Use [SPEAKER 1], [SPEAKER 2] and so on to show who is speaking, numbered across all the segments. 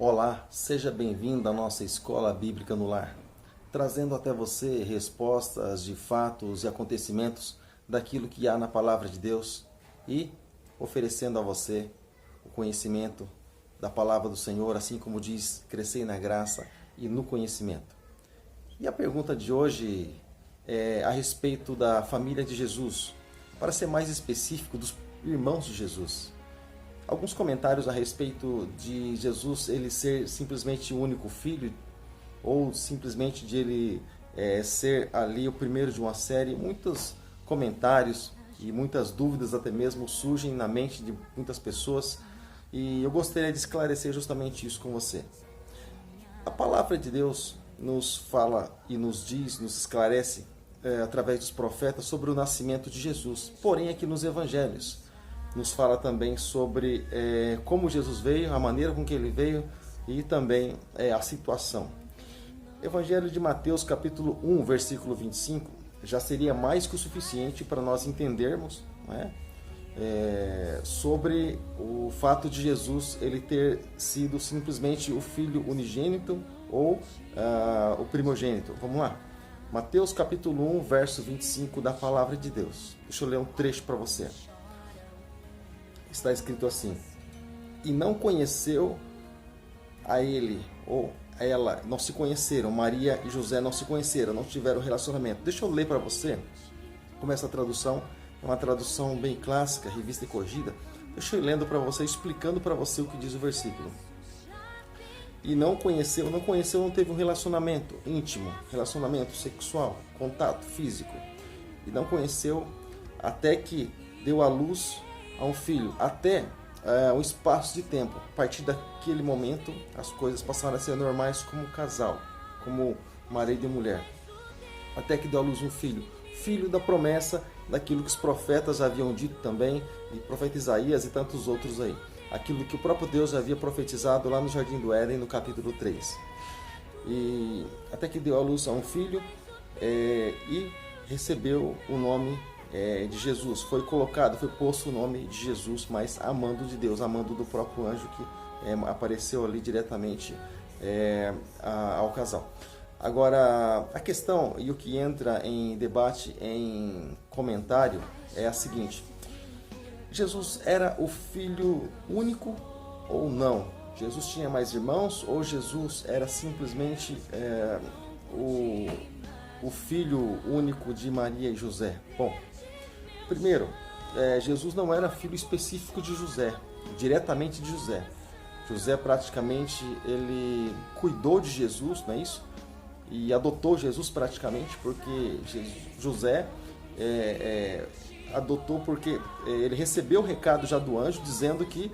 [SPEAKER 1] Olá, seja bem-vindo à nossa Escola Bíblica no Lar, trazendo até você respostas de fatos e acontecimentos daquilo que há na Palavra de Deus e oferecendo a você o conhecimento da Palavra do Senhor, assim como diz, crescei na graça e no conhecimento. E a pergunta de hoje é a respeito da família de Jesus, para ser mais específico, dos irmãos de Jesus. Alguns comentários a respeito de Jesus ele ser simplesmente o único filho ou simplesmente de ele ser ali o primeiro de uma série. Muitos comentários e muitas dúvidas até mesmo surgem na mente de muitas pessoas e eu gostaria de esclarecer justamente isso com você. A palavra de Deus nos fala e nos diz, nos esclarece através dos profetas sobre o nascimento de Jesus, porém aqui nos evangelhos nos fala também sobre como Jesus veio, a maneira com que ele veio e também a situação. Evangelho de Mateus, capítulo 1, versículo 25, já seria mais que o suficiente para nós entendermos, né, sobre o fato de Jesus ele ter sido simplesmente o filho unigênito ou o primogênito. Vamos lá. Mateus, capítulo 1, verso 25 da Palavra de Deus. Deixa eu ler um trecho para você. Está escrito assim: e não conheceu a ele ou ela, não se conheceram, Maria e José não se conheceram, não tiveram relacionamento. Deixa eu ler para você como essa tradução é uma tradução bem clássica, revista e corrigida. Deixa eu ir lendo para você, explicando para você o que diz o versículo. E não conheceu, não teve um relacionamento íntimo, relacionamento sexual, contato físico. E não conheceu até que deu à luz a um filho, até um espaço de tempo. A partir daquele momento, as coisas passaram a ser normais como casal, como marido e mulher. Até que deu à luz um filho, filho da promessa, daquilo que os profetas haviam dito também, e o profeta Isaías e tantos outros aí. Aquilo que o próprio Deus havia profetizado lá no Jardim do Éden, no capítulo 3. E até que deu à luz a um filho e recebeu o nome de Jesus, foi posto o nome de Jesus, mas amando de Deus, amando do próprio anjo que apareceu ali diretamente ao casal. Agora, a questão e o que entra em debate, em comentário, é a seguinte: Jesus era o filho único ou não? Jesus tinha mais irmãos ou Jesus era simplesmente o filho único de Maria e José? Bom, primeiro, Jesus não era filho específico de José, diretamente de José. José praticamente ele cuidou de Jesus, não é isso? E adotou Jesus praticamente, porque José adotou porque ele recebeu o recado já do anjo dizendo que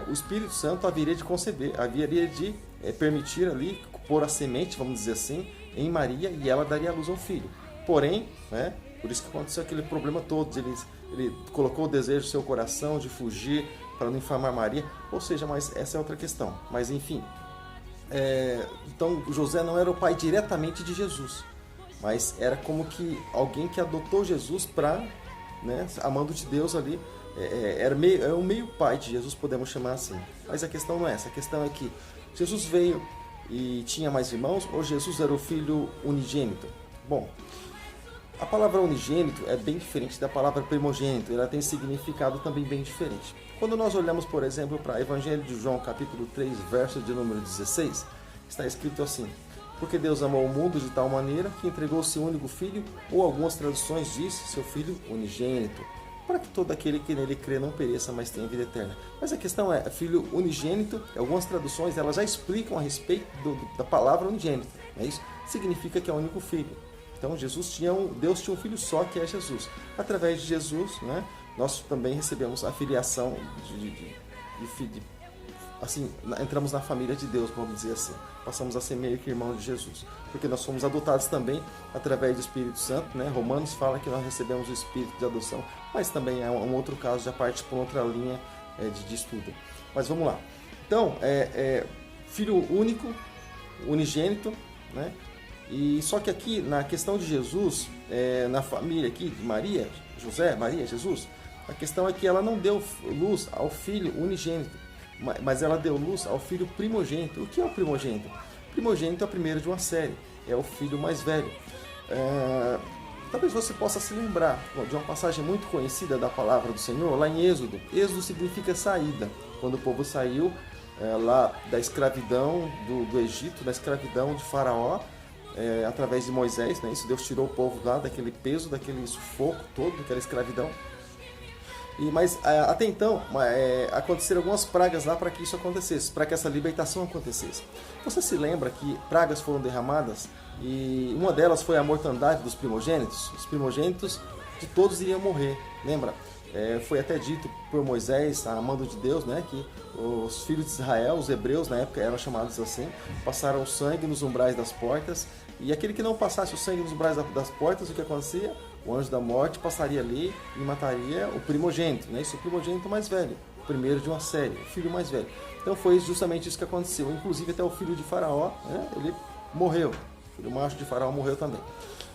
[SPEAKER 1] o Espírito Santo haveria de conceber, haveria de permitir ali, pôr a semente, vamos dizer assim, em Maria e ela daria à luz ao filho. Porém, por isso que aconteceu aquele problema todo, ele colocou o desejo no seu coração de fugir para não infamar Maria, ou seja, mas essa é outra questão. Mas enfim, então José não era o pai diretamente de Jesus, mas era como que alguém que adotou Jesus para, amando de Deus ali, era o meio pai de Jesus, podemos chamar assim. Mas a questão não é essa, a questão é que Jesus veio e tinha mais irmãos, ou Jesus era o filho unigênito? Bom, a palavra unigênito é bem diferente da palavra primogênito, ela tem significado também bem diferente. Quando nós olhamos, por exemplo, para o Evangelho de João, capítulo 3, verso de número 16, está escrito assim: porque Deus amou o mundo de tal maneira que entregou seu único filho, ou algumas traduções diz, seu filho unigênito, para que todo aquele que nele crê não pereça, mas tenha vida eterna. Mas a questão é, filho unigênito, algumas traduções elas já explicam a respeito da palavra unigênito, não é isso? Significa que é o único filho. Então Deus tinha um filho só, que é Jesus. Através de Jesus, nós também recebemos a filiação assim, entramos na família de Deus, vamos dizer assim. Passamos a ser meio que irmãos de Jesus. Porque nós fomos adotados também através do Espírito Santo, Romanos fala que nós recebemos o Espírito de adoção, mas também é um outro caso, já parte por outra linha de estudo. Mas vamos lá. Então, filho único, unigênito, E só que aqui, na questão de Jesus, na família aqui, de Maria, José, Maria, Jesus, a questão é que ela não deu luz ao filho unigênito. mas ela deu luz ao filho primogênito. O que é o primogênito? O primogênito é o primeiro de uma série, é o filho mais velho. Talvez você possa se lembrar de uma passagem muito conhecida da palavra do Senhor, lá em Êxodo. Êxodo significa saída, quando o povo saiu lá da escravidão do Egito, da escravidão de Faraó, através de Moisés, né? Isso, Deus tirou o povo lá daquele peso, daquele sufoco todo, daquela escravidão. Mas até então aconteceram algumas pragas lá para que isso acontecesse, para que essa libertação acontecesse. Você se lembra que pragas foram derramadas e uma delas foi a mortandade dos primogênitos? Os primogênitos de todos iriam morrer, lembra? Foi até dito por Moisés, a mando de Deus, né, que os filhos de Israel, os hebreus na época eram chamados assim, passaram sangue nos umbrais das portas, e aquele que não passasse o sangue nos umbrais das portas, o que acontecia? O anjo da morte passaria ali e mataria o primogênito, né? Isso, o primogênito mais velho, o primeiro de uma série, o filho mais velho. Então foi justamente isso que aconteceu. Inclusive até o filho de Faraó, né? Ele morreu. O filho macho de Faraó morreu também.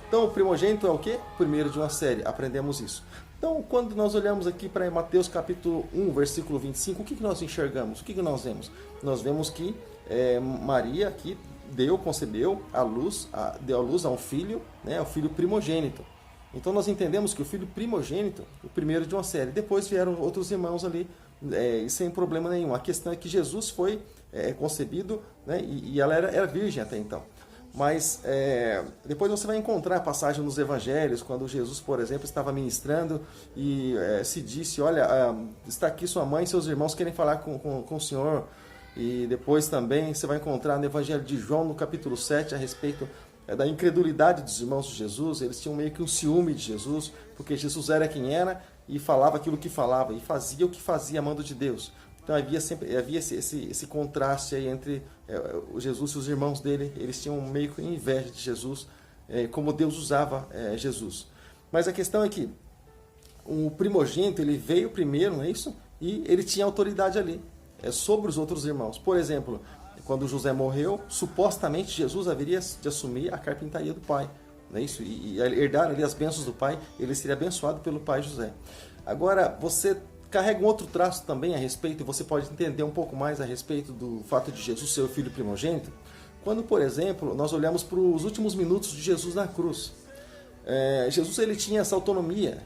[SPEAKER 1] Então o primogênito é o quê? O primeiro de uma série. Aprendemos isso. Então quando nós olhamos aqui para Mateus capítulo 1, versículo 25, o que nós enxergamos? O que nós vemos? Nós vemos que Maria aqui concebeu deu à luz a um filho, né? O filho primogênito. Então nós entendemos que o filho primogênito, o primeiro de uma série, depois vieram outros irmãos ali, sem problema nenhum. A questão é que Jesus foi concebido, né, e ela era virgem até então. Mas depois você vai encontrar a passagem nos evangelhos, quando Jesus, por exemplo, estava ministrando e se disse, olha, está aqui sua mãe e seus irmãos querem falar com o Senhor. E depois também você vai encontrar no evangelho de João, no capítulo 7, a respeito da incredulidade dos irmãos de Jesus. Eles tinham meio que um ciúme de Jesus, porque Jesus era quem era e falava aquilo que falava e fazia o que fazia a mando de Deus. Então havia esse contraste aí entre Jesus e os irmãos dele. Eles tinham meio que inveja de Jesus, como Deus usava Jesus. Mas a questão é que o primogênito, ele veio primeiro, não é isso? E ele tinha autoridade ali sobre os outros irmãos. Por exemplo, quando José morreu, supostamente Jesus haveria de assumir a carpintaria do pai, não é isso? E herdar ali as bênçãos do pai, ele seria abençoado pelo pai José. Agora, você carrega um outro traço também a respeito, e você pode entender um pouco mais a respeito do fato de Jesus ser o filho primogênito, quando, por exemplo, nós olhamos para os últimos minutos de Jesus na cruz. Jesus, ele tinha essa autonomia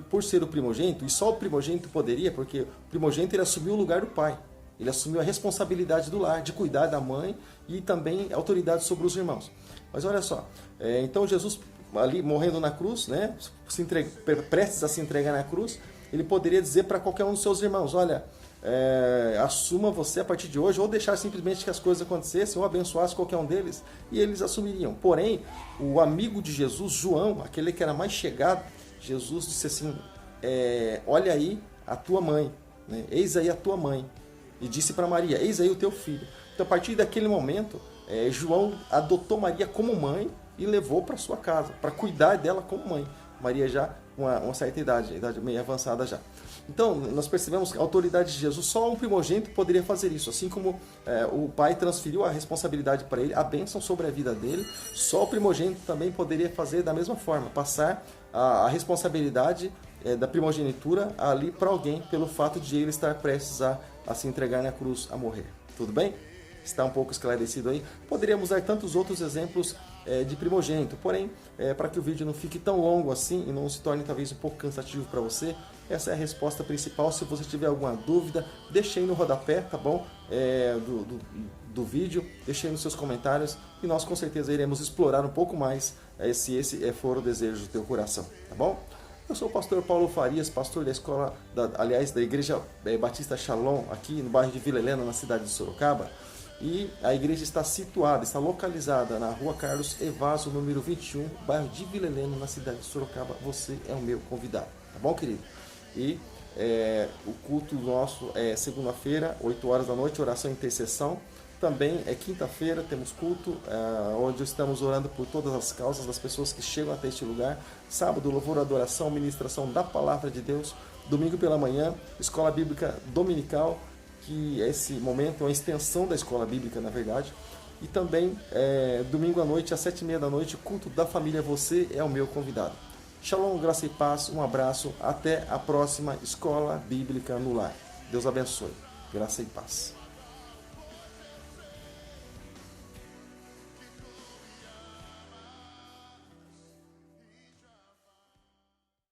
[SPEAKER 1] por ser o primogênito, e só o primogênito poderia, porque o primogênito ele assumiu o lugar do pai. Ele assumiu a responsabilidade do lar, de cuidar da mãe e também autoridade sobre os irmãos. Mas olha só, então Jesus ali morrendo na cruz, né, prestes a se entregar na cruz, ele poderia dizer para qualquer um dos seus irmãos, olha, assuma você a partir de hoje, ou deixar simplesmente que as coisas acontecessem, ou abençoasse qualquer um deles, e eles assumiriam. Porém, o amigo de Jesus, João, aquele que era mais chegado, Jesus disse assim, olha aí a tua mãe, né, eis aí a tua mãe. E disse para Maria, eis aí o teu filho. Então, a partir daquele momento, João adotou Maria como mãe e levou para sua casa, para cuidar dela como mãe. Maria já com uma certa idade meio avançada já. Então, nós percebemos que a autoridade de Jesus, só um primogênito poderia fazer isso. Assim como o pai transferiu a responsabilidade para ele, a bênção sobre a vida dele, só o primogênito também poderia fazer da mesma forma, passar a responsabilidade da primogenitura ali para alguém, pelo fato de ele estar prestes a se entregar na cruz, a morrer. Tudo bem? Está um pouco esclarecido aí? Poderíamos dar tantos outros exemplos de primogênito, porém, para que o vídeo não fique tão longo assim e não se torne talvez um pouco cansativo para você, essa é a resposta principal. Se você tiver alguma dúvida, deixe aí no rodapé, tá bom? Do vídeo, deixe aí nos seus comentários e nós com certeza iremos explorar um pouco mais se esse for o desejo do teu coração, tá bom? Eu sou o pastor Paulo Farias, pastor da escola, da Igreja Batista Shalom, aqui no bairro de Vila Helena, na cidade de Sorocaba. E a igreja está localizada na rua Carlos Evaso, número 21, bairro de Vila Helena, na cidade de Sorocaba. Você é o meu convidado, tá bom, querido? E o culto nosso é segunda-feira, 8 horas da noite, oração e intercessão. Também é quinta-feira, temos culto, onde estamos orando por todas as causas das pessoas que chegam até este lugar. Sábado, louvor, adoração, ministração da palavra de Deus. Domingo pela manhã, escola bíblica dominical, que esse momento é uma extensão da escola bíblica, na verdade. E também, domingo à noite, às 7h30 da noite, culto da família. Você é o meu convidado. Shalom, graça e paz, um abraço. Até a próxima escola bíblica no lar. Deus abençoe. Graça e paz.